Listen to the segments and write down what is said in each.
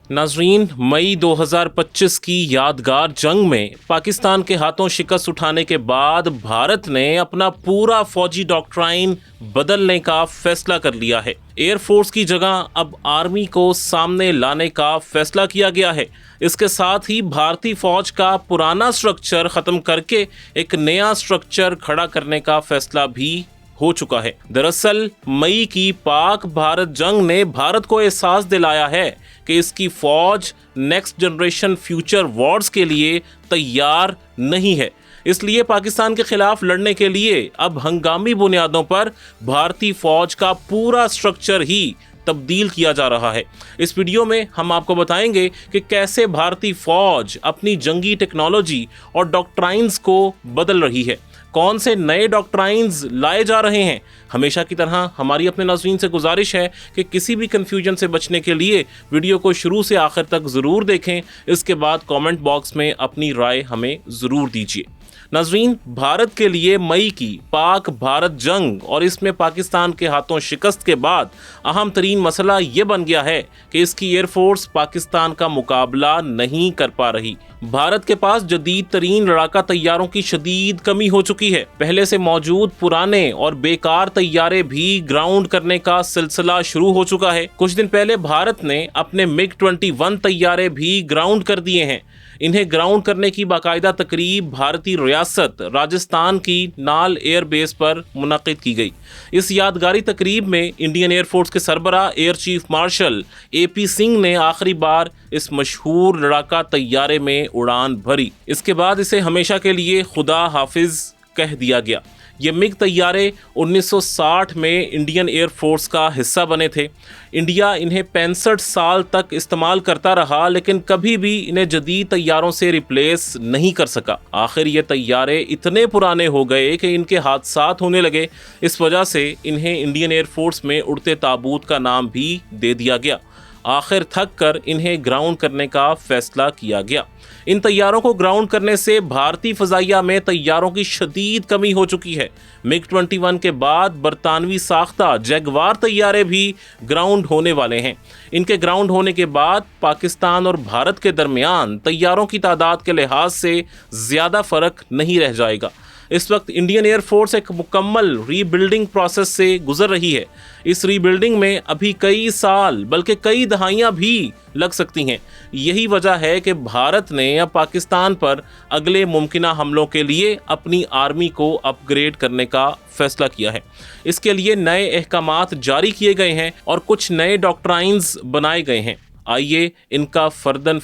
नाजरीन, मई 2025 की यादगार जंग में पाकिस्तान के हाथों शिकस्त उठाने के बाद भारत ने अपना पूरा फौजी डॉक्ट्राइन बदलने का फैसला कर लिया है। एयरफोर्स की जगह अब आर्मी को सामने लाने का फैसला किया गया है। इसके साथ ही भारतीय फौज का पुराना स्ट्रक्चर खत्म करके एक नया स्ट्रक्चर खड़ा करने का फैसला भी हो चुका है। दरअसल मई की पाक भारत जंग ने भारत को एहसास दिलाया है कि इसकी फौज नेक्स्ट जनरेशन फ्यूचर वॉर्स के लिए तैयार नहीं है। इसलिए पाकिस्तान के खिलाफ लड़ने के लिए अब हंगामी बुनियादों पर भारतीय फौज का पूरा स्ट्रक्चर ही तब्दील किया जा रहा है। इस वीडियो में हम आपको बताएंगे कि कैसे भारतीय फौज अपनी जंगी टेक्नोलॉजी और डॉक्ट्राइन्स को बदल रही है, कौन से नए डॉक्ट्राइन्स लाए जा रहे हैं। हमेशा की तरह हमारी अपने नाज़रीन से गुजारिश है कि किसी भी कन्फ्यूजन से बचने के लिए वीडियो को शुरू से आखिर तक ज़रूर देखें। इसके बाद कमेंट बॉक्स में अपनी राय हमें ज़रूर दीजिए। नाज़रीन, भारत के लिए मई की पाक भारत जंग और इसमें पाकिस्तान के हाथों शिकस्त के बाद अहम तरीन मसला ये बन गया है कि इसकी एयरफोर्स पाकिस्तान का मुकाबला नहीं कर पा रही। भारत के पास जदीद तरीन लड़ाका तैयारों की शदीद कमी हो चुकी है। पहले से मौजूद पुराने और बेकार तैयारे भी ग्राउंड करने का सिलसिला शुरू हो चुका है। कुछ दिन पहले भारत ने अपने MiG-21 तैयारे भी ग्राउंड कर दिए हैं। इन्हें ग्राउंड करने की बाकायदा तकरीब भारतीय रियासत राजस्थान की नाल एयर बेस पर मुनक़िद की गई। इस यादगारी तकरीब में इंडियन एयरफोर्स के सरबराह air chief marshal AP Singh ने आखिरी बार इस मशहूर लड़ाका तैयारे में उड़ान भरी। इसके बाद इसे हमेशा के लिए खुदा हाफिज कह दिया गया। ये MiG तैयारे 1960 में इंडियन एयरफोर्स का हिस्सा बने थे। इंडिया इन्हें 65 साल तक इस्तेमाल करता रहा, लेकिन कभी भी इन्हें जदीद तैयारों से रिप्लेस नहीं कर सका। आखिर ये तैयारे इतने पुराने हो गए कि इनके हादसात होने लगे। इस वजह से इन्हें इंडियन एयरफोर्स में उड़ते ताबूत का नाम भी दे दिया गया। आखिर थक कर इन्हें ग्राउंड करने का फैसला किया गया। इन तैयारों को ग्राउंड करने से भारतीय फ़ज़ाइया में तैयारों की शदीद कमी हो चुकी है। MiG-21 के बाद बरतानवी साख्ता जैगवार तैयारे भी ग्राउंड होने वाले हैं। इनके ग्राउंड होने के बाद पाकिस्तान और भारत के दरमियान तैयारों की तादाद के लिहाज से ज़्यादा फ़र्क नहीं रह जाएगा। इस वक्त इंडियन एयरफोर्स एक मुकम्मल रीबिल्डिंग प्रोसेस से गुजर रही है। इस रीबिल्डिंग में अभी कई साल बल्कि कई दहाइयाँ भी लग सकती हैं। यही वजह है कि भारत ने अब पाकिस्तान पर अगले मुमकिना हमलों के लिए अपनी आर्मी को अपग्रेड करने का फैसला किया है। इसके लिए नए अहकामात जारी किए गए हैं और कुछ नए डॉक्ट्राइन्स बनाए गए हैं। आइए इनका फर्दन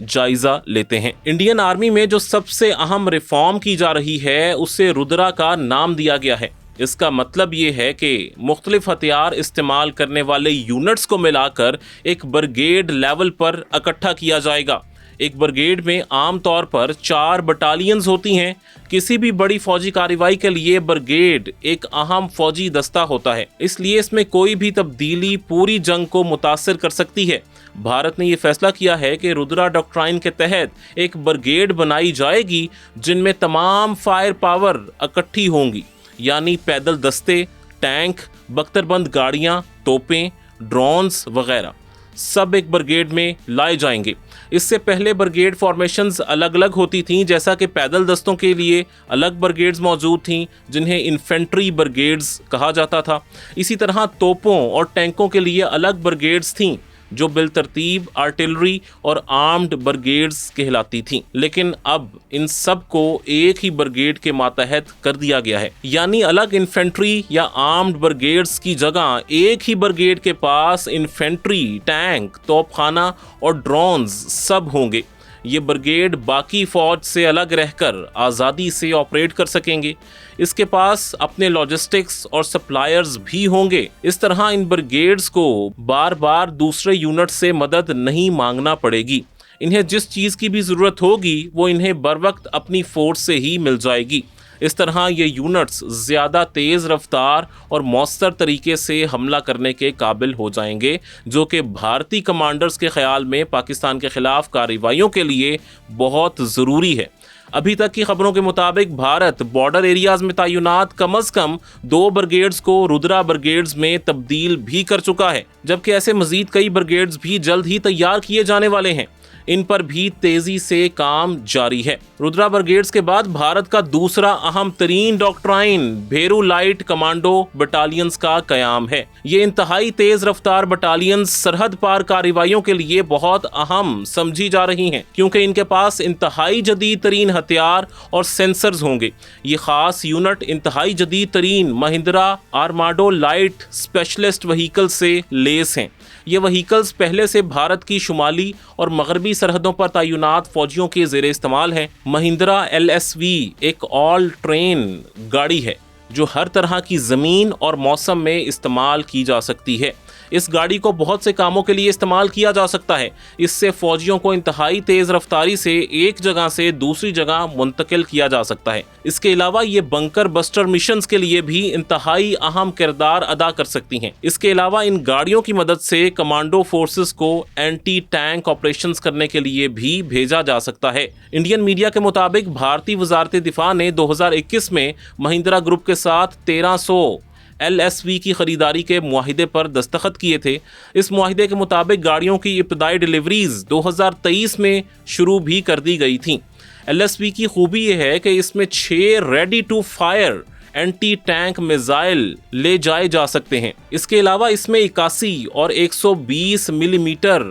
जायजा लेते हैं। इंडियन आर्मी में जो सबसे अहम रिफॉर्म की जा रही है उसे रुद्रा का नाम दिया गया है। इसका मतलब ये है कि मुख्तलिफ हथियार इस्तेमाल करने वाले यूनिट्स को मिलाकर एक ब्रिगेड लेवल पर इकट्ठा किया जाएगा। एक ब्रिगेड में आम तौर पर 4 बटालियंस होती हैं। किसी भी बड़ी फौजी कार्रवाई के लिए ब्रिगेड एक अहम फौजी दस्ता होता है, इसलिए इसमें कोई भी तब्दीली पूरी जंग को मुतासिर कर सकती है। भारत ने यह फैसला किया है कि रुद्रा डॉक्ट्राइन के तहत एक ब्रिगेड बनाई जाएगी जिनमें तमाम फायर पावर इकट्ठी होंगी, यानी पैदल दस्ते, टैंक, बख्तरबंद गाड़ियाँ, तोपें, ड्रोन्स वगैरह सब एक ब्रिगेड में लाए जाएंगे। इससे पहले ब्रिगेड फॉर्मेशंस अलग अलग होती थीं, जैसा कि पैदल दस्तों के लिए अलग ब्रिगेड्स मौजूद थीं जिन्हें इन्फेंट्री ब्रिगेड्स कहा जाता था। इसी तरह तोपों और टैंकों के लिए अलग ब्रिगेड्स थीं जो बिलतरतीब आर्टिलरी और आर्म्ड ब्रिगेड्स कहलाती थीं। लेकिन अब इन सब को एक ही ब्रिगेड के मातहत कर दिया गया है, यानी अलग इन्फेंट्री या आर्म्ड ब्रिगेड्स की जगह एक ही ब्रिगेड के पास इन्फेंट्री, टैंक, तोपखाना और ड्रोन्स सब होंगे। ये ब्रिगेड बाकी फौज से अलग रहकर आज़ादी से ऑपरेट कर सकेंगे। इसके पास अपने लॉजिस्टिक्स और सप्लायर्स भी होंगे। इस तरह इन ब्रिगेड्स को बार बार दूसरे यूनिट से मदद नहीं मांगना पड़ेगी। इन्हें जिस चीज़ की भी ज़रूरत होगी वो इन्हें बरवक्त अपनी फोर्स से ही मिल जाएगी। इस तरह ये यूनिट्स ज़्यादा तेज़ रफ्तार और मौसर तरीके से हमला करने के काबिल हो जाएंगे, जो कि भारतीय कमांडर्स के ख़्याल में पाकिस्तान के ख़िलाफ़ कार्रवाइयों के लिए बहुत ज़रूरी है। ابھی تک کی خبروں کے مطابق بھارت بارڈر ایریاز میں تعینات کم از کم 2 برگیڈز کو رودرا برگیڈز میں تبدیل بھی کر چکا ہے، جبکہ ایسے مزید کئی برگیڈز بھی جلد ہی تیار کیے جانے والے ہیں۔ ان پر بھی تیزی سے کام جاری ہے۔ رودرا برگیڈز کے بعد بھارت کا دوسرا اہم ترین doctrine Bhairo light commando battalions کا قیام ہے۔ یہ انتہائی تیز رفتار بٹالینز سرحد پار کارروائیوں کے لیے بہت اہم سمجھی جا رہی ہیں، کیونکہ ان کے پاس انتہائی جدید ترین ہتھیار اور سینسرز ہوں گے۔ یہ خاص یونٹ انتہائی جدید ترین مہندرا آرماڈو لائٹ اسپیشلسٹ وہیکل سے لیس ہیں۔ یہ وہیکلز پہلے سے بھارت کی شمالی اور مغربی سرحدوں پر تعینات فوجیوں کے زیر استعمال ہیں۔ مہندرا LSV ایک آل ٹرین گاڑی ہے جو ہر طرح کی زمین اور موسم میں استعمال کی جا سکتی ہے۔ اس گاڑی کو بہت سے کاموں کے لیے استعمال کیا جا سکتا ہے۔ اس سے فوجیوں کو انتہائی تیز رفتاری سے ایک جگہ سے دوسری جگہ منتقل کیا جا سکتا ہے۔ اس کے علاوہ یہ بنکر بسٹر مشنز کے لیے بھی انتہائی اہم کردار ادا کر سکتی ہیں۔ اس کے علاوہ ان گاڑیوں کی مدد سے کمانڈو فورسز کو اینٹی ٹینک آپریشنز کرنے کے لیے بھی بھیجا جا سکتا ہے۔ انڈین میڈیا کے مطابق بھارتی وزارت دفاع نے 2021 میں مہندرا گروپ کے ساتھ 1300 LSV کی خریداری کے معاہدے پر دستخط کیے تھے۔ اس معاہدے کے مطابق گاڑیوں کی ابتدائی ڈیلیوریز 2023 میں شروع بھی کر دی گئی تھیں۔ LSV کی خوبی یہ ہے کہ اس میں 6 ready to fire anti tank missile لے جائے جا سکتے ہیں۔ اس کے علاوہ اس میں 81 اور 120 ملی میٹر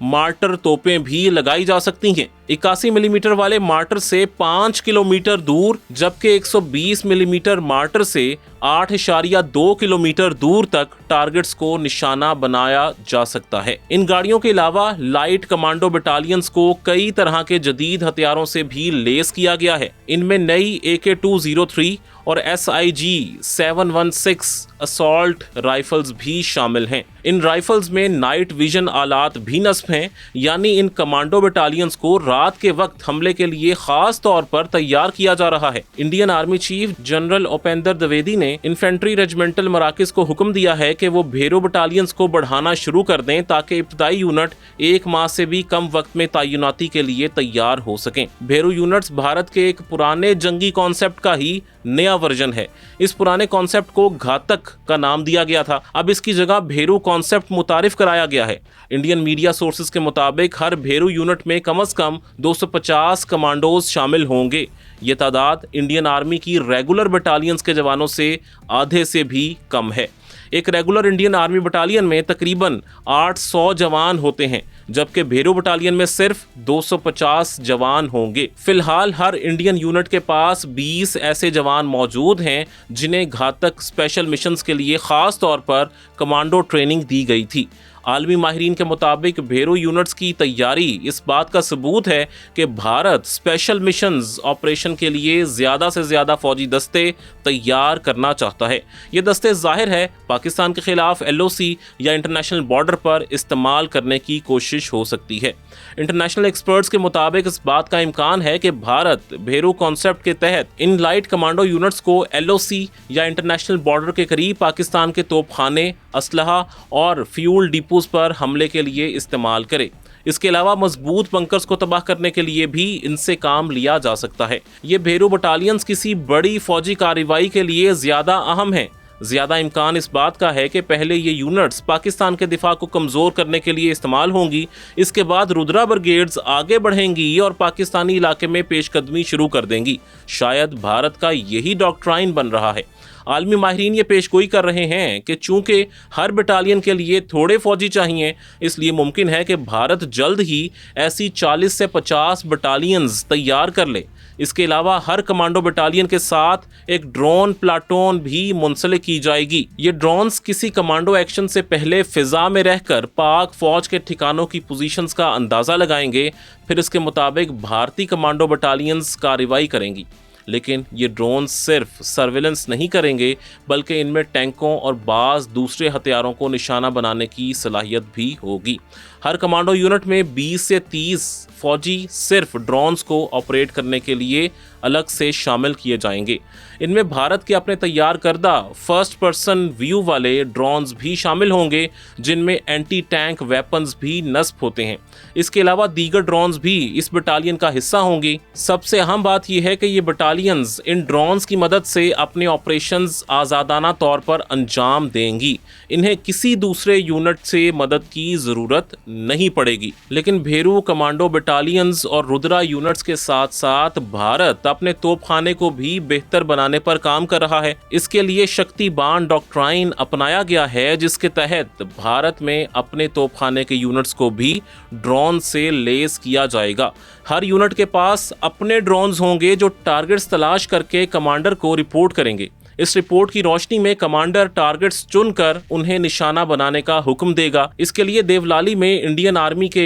مارٹر توپیں بھی لگائی جا سکتی ہیں۔ 81 ملی میٹر والے مارٹر سے 5 کلومیٹر دور، جبکہ 120 ملی میٹر مارٹر سے 8.2 کلومیٹر دور تک ٹارگٹس کو نشانہ بنایا جا سکتا ہے۔ ان گاڑیوں کے علاوہ لائٹ کمانڈو بٹالینز کو کئی طرح کے جدید ہتھیاروں سے بھی لیس کیا گیا ہے۔ ان میں نئی AK-203 اور SIG 716 اسالٹ رائفلز بھی شامل ہیں۔ ان رائفلز میں نائٹ ویژن آلات بھی نصب ہیں، یعنی ان کمانڈو بٹالینز کو رات کے وقت حملے کے لیے خاص طور پر تیار کیا جا رہا ہے۔ Indian army chief general Upendra Dwivedi نے انفینٹری ریجمنٹل مراکز کو حکم دیا ہے کہ وہ بھیرو بٹالینز کو بڑھانا شروع کر دیں تاکہ ابتدائی یونٹ 1 ماہ سے بھی کم وقت میں تعیناتی کے لیے تیار ہو سکیں۔ بھیرو یونٹس بھارت کے ایک پرانے جنگی کانسیپٹ کا ہی نیا ورژن ہے۔ اس پرانے کانسیپٹ کو گھاتک کا نام دیا گیا تھا، اب اس کی جگہ بھیرو کانسیپٹ متعارف کرایا گیا ہے۔ انڈین میڈیا سورسز کے مطابق ہر بھیرو یونٹ میں کم از کم 250 کمانڈوز شامل ہوں گے۔ یہ تعداد انڈین آرمی کی ریگولر بٹالینز کے جوانوں سے آدھے سے بھی کم ہے۔ ایک ریگولر انڈین آرمی بٹالین میں تقریباً 800 جوان ہوتے ہیں، جبکہ بھیرو بٹالین میں صرف 250 جوان ہوں گے۔ فی الحال ہر انڈین یونٹ کے پاس 20 ایسے جوان موجود ہیں جنہیں گھاتک اسپیشل مشنز کے لیے خاص طور پر کمانڈو ٹریننگ دی گئی تھی۔ عالمی ماہرین کے مطابق بھیرو یونٹس کی تیاری اس بات کا ثبوت ہے کہ بھارت اسپیشل مشنز آپریشن کے لیے زیادہ سے زیادہ فوجی دستے تیار کرنا چاہتا ہے۔ یہ دستے ظاہر ہے پاکستان کے خلاف LOC یا انٹرنیشنل بارڈر پر استعمال کرنے کی کوشش ہو سکتی ہے۔ انٹرنیشنل ایکسپرٹس کے مطابق اس بات کا امکان ہے کہ بھارت بھیرو کانسیپٹ کے تحت ان لائٹ کمانڈو یونٹس کو LOC یا انٹرنیشنل بارڈر کے قریب پاکستان کے توپ خانے، اسلحہ اور فیول ڈیپوز پر حملے کے لیے استعمال کرے۔ اس کے علاوہ مضبوط بنکرز کو تباہ کرنے کے لیے بھی ان سے کام لیا جا سکتا ہے۔ یہ بھیرو بٹالینز کسی بڑی فوجی کارروائی کے لیے زیادہ اہم ہیں۔ زیادہ امکان اس بات کا ہے کہ پہلے یہ یونٹس پاکستان کے دفاع کو کمزور کرنے کے لیے استعمال ہوں گی، اس کے بعد رودرا برگیڈز آگے بڑھیں گی اور پاکستانی علاقے میں پیش قدمی شروع کر دیں گی۔ شاید بھارت کا یہی ڈاکٹرائن بن رہا ہے۔ عالمی ماہرین یہ پیش گوئی کر رہے ہیں کہ چونکہ ہر بٹالین کے لیے تھوڑے فوجی چاہیے، اس لیے ممکن ہے کہ بھارت جلد ہی ایسی 40 سے 50 بٹالینز تیار کر لے۔ اس کے علاوہ ہر کمانڈو بٹالین کے ساتھ ایک ڈرون پلاٹون بھی منسلک کی جائے گی۔ یہ ڈرونز کسی کمانڈو ایکشن سے پہلے فضا میں رہ کر پاک فوج کے ٹھکانوں کی پوزیشنز کا اندازہ لگائیں گے، پھر اس کے مطابق بھارتی کمانڈو بٹالینز کارروائی کریں گی۔ لیکن یہ ڈرون صرف سرویلنس نہیں کریں گے، بلکہ ان میں ٹینکوں اور بعض دوسرے ہتھیاروں کو نشانہ بنانے کی صلاحیت بھی ہوگی۔ हर कमांडो यूनिट में 20 से 30 फौजी सिर्फ ड्रोन्स को ऑपरेट करने के लिए अलग से शामिल किए जाएंगे। इनमें भारत के अपने तैयार करदा फर्स्ट पर्सन व्यू वाले ड्रोन्स भी शामिल होंगे, जिनमें एंटी टैंक वेपन्स भी नस्ब होते हैं। इसके अलावा दीगर ड्रोन्स भी इस बटालियन का हिस्सा होंगी। सबसे अहम बात यह है कि ये बटालियंस इन ड्रोन्स की मदद से अपने ऑपरेशंस आज़ादाना तौर पर अंजाम देंगी। इन्हें किसी दूसरे यूनिट से मदद की ज़रूरत नहीं पड़ेगी। लेकिन भेरू कमांडो बटालियंस और रुद्रा यूनिट्स के साथ साथ भारत अपने तोपखाने को भी बेहतर बनाने पर काम कर रहा है। इसके लिए शक्ति बाण डॉक्ट्राइन अपनाया गया है, जिसके तहत भारत में अपने तोपखाने के यूनिट्स को भी ड्रोन से लेस किया जाएगा। हर यूनिट के पास अपने ड्रोन्स होंगे जो टारगेट्स तलाश करके कमांडर को रिपोर्ट करेंगे। इस रिपोर्ट की रोशनी में कमांडर टारगेट्स चुनकर उन्हें निशाना बनाने का हुक्म देगा। इसके लिए देवलाली में इंडियन आर्मी के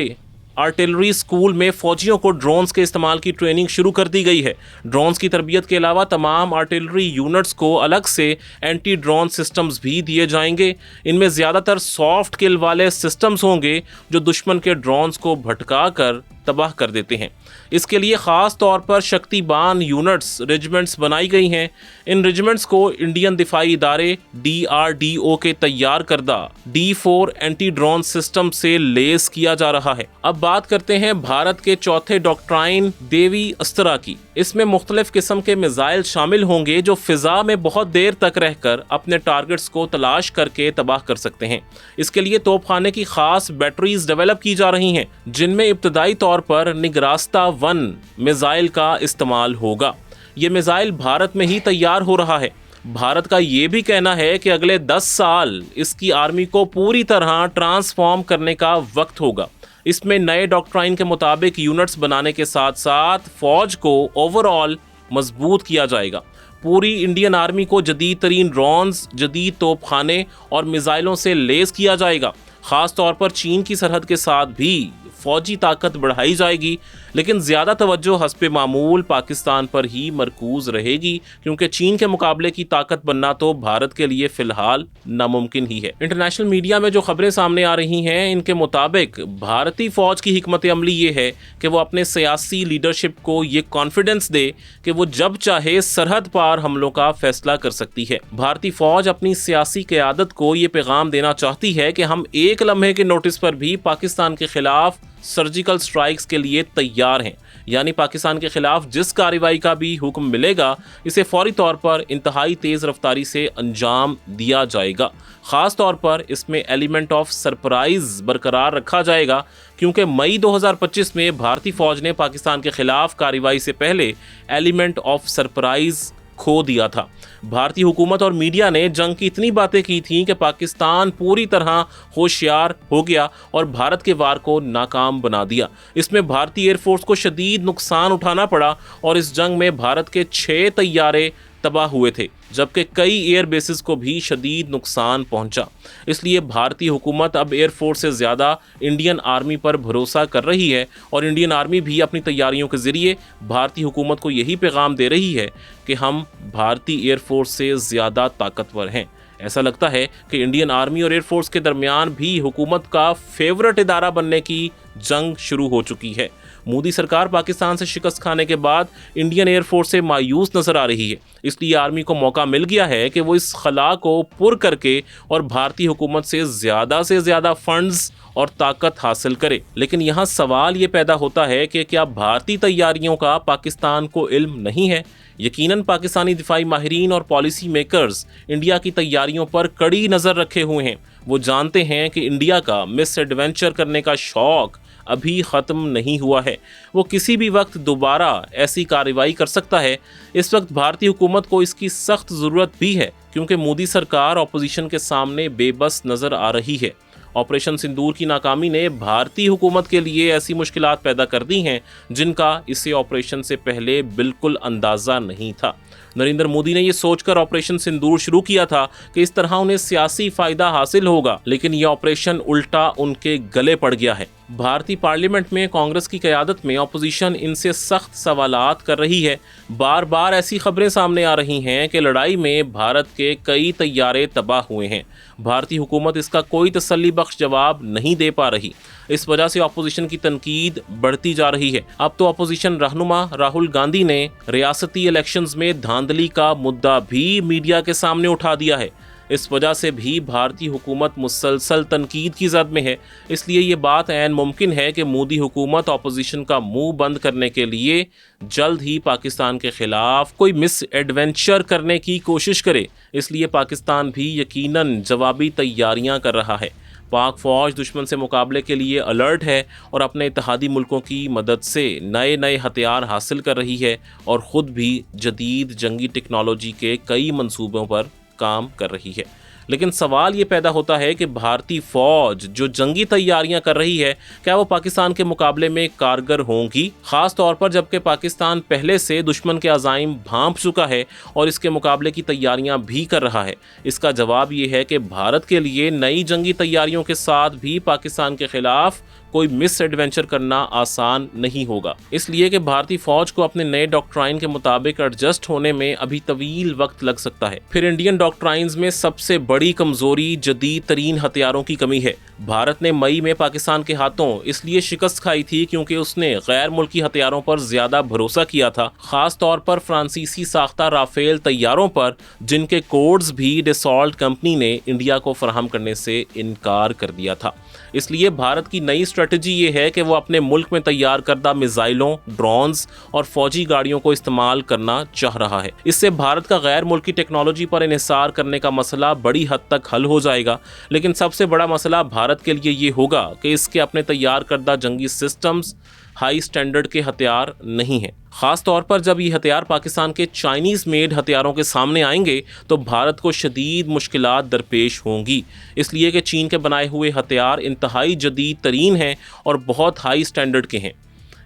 आर्टिलरी स्कूल में फौजियों को ड्रोन्स के इस्तेमाल की ट्रेनिंग शुरू कर दी गई है। ड्रोन्स की तरबियत के अलावा तमाम आर्टिलरी यूनिट्स को अलग से एंटी ड्रोन सिस्टम्स भी दिए जाएंगे। इनमें ज़्यादातर सॉफ्ट किल वाले सिस्टम्स होंगे जो दुश्मन के ड्रोन्स को भटका कर तबाह कर देते हैं। इसके लिए ख़ास तौर पर शक्ति बाण यूनिट्स रेजिमेंट्स बनाई गई हैं। इन रेजिमेंट्स को इंडियन दिफाई इदारे DRDO के तैयार करदा D4 एंटी ड्रोन सिस्टम से लेस किया जा रहा है। अब बात करते हैं भारत के चौथे डॉक्ट्राइन देवी अस्त्रा की। इसमें मुख्तलिफ किस्म के मिसाइल शामिल होंगे जो फिजा में बहुत देर तक रहकर अपने टारगेट्स को तलाश करके तबाह कर सकते हैं। इसके लिए तोपखाने की खास बैटरीज डेवलप की जा रही हैं, जिनमें इब्तदाई तौर पर निगरास्ता 1 मिसाइल का इस्तेमाल होगा। ये मिसाइल भारत में ही तैयार हो रहा है। भारत का ये भी कहना है कि अगले 10 साल इसकी आर्मी को पूरी तरह ट्रांसफॉर्म करने का वक्त होगा। इसमें नए डॉक्ट्राइन के मुताबिक यूनिट्स बनाने के साथ साथ फौज को ओवरऑल मजबूत किया जाएगा। पूरी इंडियन आर्मी को जदीद तरीन ड्रोन्स, जदीद तोपखाने और मिसाइलों से लेस किया जाएगा। ख़ास तौर पर चीन की सरहद के साथ भी फौजी ताकत बढ़ाई जाएगी, लेकिन ज़्यादा तवज्जो हस्बे मामूल पाकिस्तान पर ही मरकूज़ रहेगी, क्योंकि चीन के मुकाबले की ताकत बनना तो भारत के लिए फ़िलहाल नामुमकिन ही है। इंटरनेशनल मीडिया में जो खबरें सामने आ रही हैं, इनके मुताबिक भारतीय फ़ौज की हिकमत अमली ये है कि वो अपने सियासी लीडरशिप को ये कॉन्फिडेंस दे कि वो जब चाहे सरहद पार हमलों का फैसला कर सकती है। भारतीय फ़ौज अपनी सियासी क़यादत को ये पैगाम देना चाहती है कि हम एक लम्हे के नोटिस पर भी पाकिस्तान के खिलाफ सर्जिकल स्ट्राइक्स के लिए तैयार हैं। यानी पाकिस्तान के खिलाफ जिस कार्रवाई का भी हुक्म मिलेगा, इसे फौरी तौर पर इंतहाई तेज़ रफ्तारी से अंजाम दिया जाएगा। ख़ास तौर पर इसमें एलिमेंट ऑफ सरप्राइज़ बरकरार रखा जाएगा, क्योंकि मई 2025 में भारतीय फ़ौज ने पाकिस्तान के खिलाफ कार्रवाई से पहले एलिमेंट ऑफ सरप्राइज़ खो दिया था। भारतीय हुकूमत और मीडिया ने जंग की इतनी बातें की थीं कि पाकिस्तान पूरी तरह होशियार हो गया और भारत के वार को नाकाम बना दिया। इसमें भारतीय एयरफोर्स को शदीद नुकसान उठाना पड़ा और इस जंग में भारत के 6 तैयारे तबाह हुए थे, जबकि कई एयर बेसिस को भी शदीद नुकसान पहुंचा। इसलिए भारतीय हुकूमत अब एयरफोर्स से ज़्यादा इंडियन आर्मी पर भरोसा कर रही है और इंडियन आर्मी भी अपनी तैयारियों के ज़रिए भारतीय हुकूमत को यही पैगाम दे रही है कि हम भारतीय एयरफोर्स से ज़्यादा ताकतवर हैं। ऐसा लगता है कि इंडियन आर्मी और एयरफोर्स के दरमियान भी हुकूमत का फेवरेट इदारा बनने की जंग शुरू हो चुकी है। मोदी सरकार पाकिस्तान से शिकस्त खाने के बाद इंडियन एयरफोर्स से मायूस नज़र आ रही है। इसलिए आर्मी को मौका मिल गया है कि वो इस खला को पुर करके और भारतीय हुकूमत से ज़्यादा फंड्स और ताकत हासिल करे। लेकिन यहाँ सवाल ये पैदा होता है कि क्या भारतीय तैयारियों का पाकिस्तान को इल्म नहीं है? यकीनन पाकिस्तानी दिफाई माहिरीन और पॉलिसी मेकर्स इंडिया की तैयारियों पर कड़ी नज़र रखे हुए हैं। वो जानते हैं कि इंडिया का मिस एडवेंचर करने का शौक़ अभी ख़त्म नहीं हुआ है। वो किसी भी वक्त दोबारा ऐसी कार्रवाई कर सकता है। इस वक्त भारतीय हुकूमत को इसकी सख्त ज़रूरत भी है, क्योंकि मोदी सरकार अपोजिशन के सामने बेबस नज़र आ रही है। ऑपरेशन सिंदूर की नाकामी ने भारतीय हुकूमत के लिए ऐसी मुश्किलात पैदा कर दी हैं जिनका इसे ऑपरेशन से पहले बिल्कुल अंदाज़ा नहीं था। नरेंद्र मोदी ने यह सोचकर ऑपरेशन सिंदूर शुरू किया था कि इस तरह उन्हें सियासी फ़ायदा हासिल होगा, लेकिन यह ऑपरेशन उल्टा उनके गले पड़ गया है। भारतीय पार्लियामेंट में कांग्रेस की क़यादत में अपोजिशन इनसे सख्त सवालात कर रही है। बार बार ऐसी खबरें सामने आ रही हैं कि लड़ाई में भारत के कई तैयारे तबाह हुए हैं। भारतीय हुकूमत इसका कोई तसल्ली बख्श जवाब नहीं दे पा रही। इस वजह से अपोजिशन की तनकीद बढ़ती जा रही है। अब तो अपोजिशन रहनुमा राहुल गांधी ने रियासती इलेक्शंस में धांधली का मुद्दा भी मीडिया के सामने उठा दिया है। इस वजह से भी भारतीय हुकूमत मुसलसल तनकीद की जद में है। इसलिए ये बात ऐन मुमकिन है कि मोदी हुकूमत अपोजिशन का मुंह बंद करने के लिए जल्द ही पाकिस्तान के खिलाफ कोई मिस एडवेंचर करने की कोशिश करे। इसलिए पाकिस्तान भी यकीनन जवाबी तैयारियां कर रहा है। पाक फ़ौज दुश्मन से मुकाबले के लिए अलर्ट है और अपने इत्तेहादी मुल्कों की मदद से नए नए हथियार हासिल कर रही है और ख़ुद भी जदीद जंगी टेक्नोलॉजी के कई मंसूबों पर काम कर रही है। लेकिन सवाल ये पैदा होता है कि भारतीय फ़ौज जो जंगी तैयारियां कर रही है, क्या वो पाकिस्तान के मुकाबले में कारगर होंगी, ख़ास तौर पर जबकि पाकिस्तान पहले से दुश्मन के अज़ाइम भांप चुका है और इसके मुकाबले की तैयारियां भी कर रहा है। इसका जवाब ये है कि भारत के लिए नई जंगी तैयारियों के साथ भी पाकिस्तान के ख़िलाफ़ कोई मिस एडवेंचर करना आसान नहीं होगा। इसलिए कि भारतीय फ़ौज को अपने नए डॉक्ट्राइन के मुताबिक एडजस्ट होने में अभी तवील वक्त लग सकता है। फिर इंडियन डॉक्ट्राइन्स में सबसे बड़ी कमज़ोरी जदीद तरीन हथियारों की कमी है। भारत ने मई में पाकिस्तान के हाथों इसलिए शिकस्त खाई थी क्योंकि उसने गैर मुल्की हथियारों पर ज़्यादा भरोसा किया था, ख़ास तौर पर फ्रांसीसी साख्ता राफेल तैयारों पर, जिनके कोड्स भी डसॉल्ट कंपनी ने इंडिया को फराहम करने से इनकार कर दिया था। इसलिए भारत की नई स्ट्रेटजी ये है कि वो अपने मुल्क में तैयार करदा मिसाइलों, ड्रोन्स और फौजी गाड़ियों को इस्तेमाल करना चाह रहा है। इससे भारत का गैर मुल्की टेक्नोलॉजी पर इन्हिसार करने का मसला बड़ी हद तक हल हो जाएगा। लेकिन सबसे बड़ा मसला भारत के लिए ये होगा कि इसके अपने तैयार करदा जंगी सिस्टम्स हाई स्टैंडर्ड के हथियार नहीं हैं। ख़ास तौर पर जब ये हथियार पाकिस्तान के चाइनीज़ मेड हथियारों के सामने आएंगे तो भारत को शदीद मुश्किलात दरपेश होंगी। इसलिए कि चीन के बनाए हुए हथियार इंतहाई जदीद तरीन हैं और बहुत हाई स्टैंडर्ड के हैं।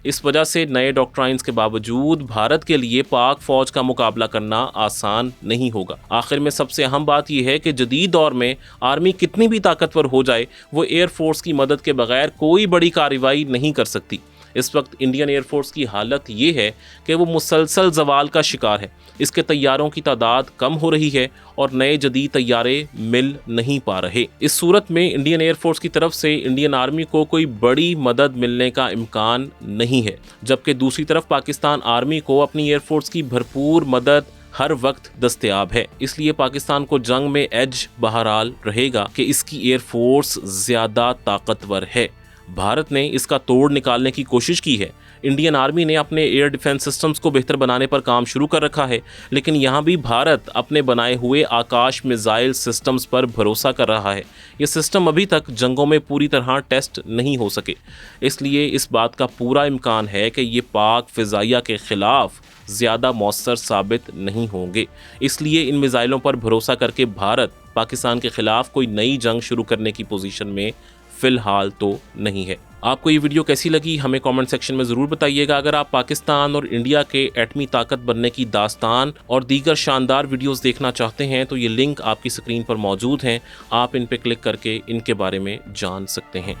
इस वजह से नए डॉक्ट्राइन्स के बावजूद भारत के लिए पाक फ़ौज का मुकाबला करना आसान नहीं होगा। आखिर में सबसे अहम बात यह है कि जदीद दौर में आर्मी कितनी भी ताकतवर हो जाए, वो एयर फोर्स की मदद के बगैर कोई बड़ी कार्रवाई नहीं कर सकती। इस वक्त इंडियन एयरफोर्स की हालत ये है कि वो मुसलसल जवाल का शिकार है। इसके तैयारों की तादाद कम हो रही है और नए जदीद तैयारे मिल नहीं पा रहे। इस सूरत में इंडियन एयरफोर्स की तरफ से इंडियन आर्मी को कोई बड़ी मदद मिलने का इम्कान नहीं है, जबकि दूसरी तरफ पाकिस्तान आर्मी को अपनी एयरफोर्स की भरपूर मदद हर वक्त दस्तयाब है। इसलिए पाकिस्तान को जंग में एज बहरहाल रहेगा कि इसकी एयरफोर्स ज़्यादा ताकतवर है। भारत ने इसका तोड़ निकालने की कोशिश की है। इंडियन आर्मी ने अपने एयर डिफेंस सिस्टम्स को बेहतर बनाने पर काम शुरू कर रखा है, लेकिन यहाँ भी भारत अपने बनाए हुए आकाश मिसाइल सिस्टम्स पर भरोसा कर रहा है। ये सिस्टम अभी तक जंगों में पूरी तरह टेस्ट नहीं हो सके। इसलिए इस बात का पूरा इम्कान है कि ये पाक फ़िज़ाइया के ख़िलाफ़ ज़्यादा मौसर साबित नहीं होंगे। इसलिए इन मिसाइलों पर भरोसा करके भारत पाकिस्तान के ख़िलाफ़ कोई नई जंग शुरू करने की पोजीशन में फ़िलहाल तो नहीं है। आपको ये वीडियो कैसी लगी हमें कमेंट सेक्शन में ज़रूर बताइएगा। अगर आप पाकिस्तान और इंडिया के एटमी ताकत बनने की दास्तान और दीगर शानदार वीडियोस देखना चाहते हैं तो ये लिंक आपकी स्क्रीन पर मौजूद हैं, आप इन पर क्लिक करके इनके बारे में जान सकते हैं।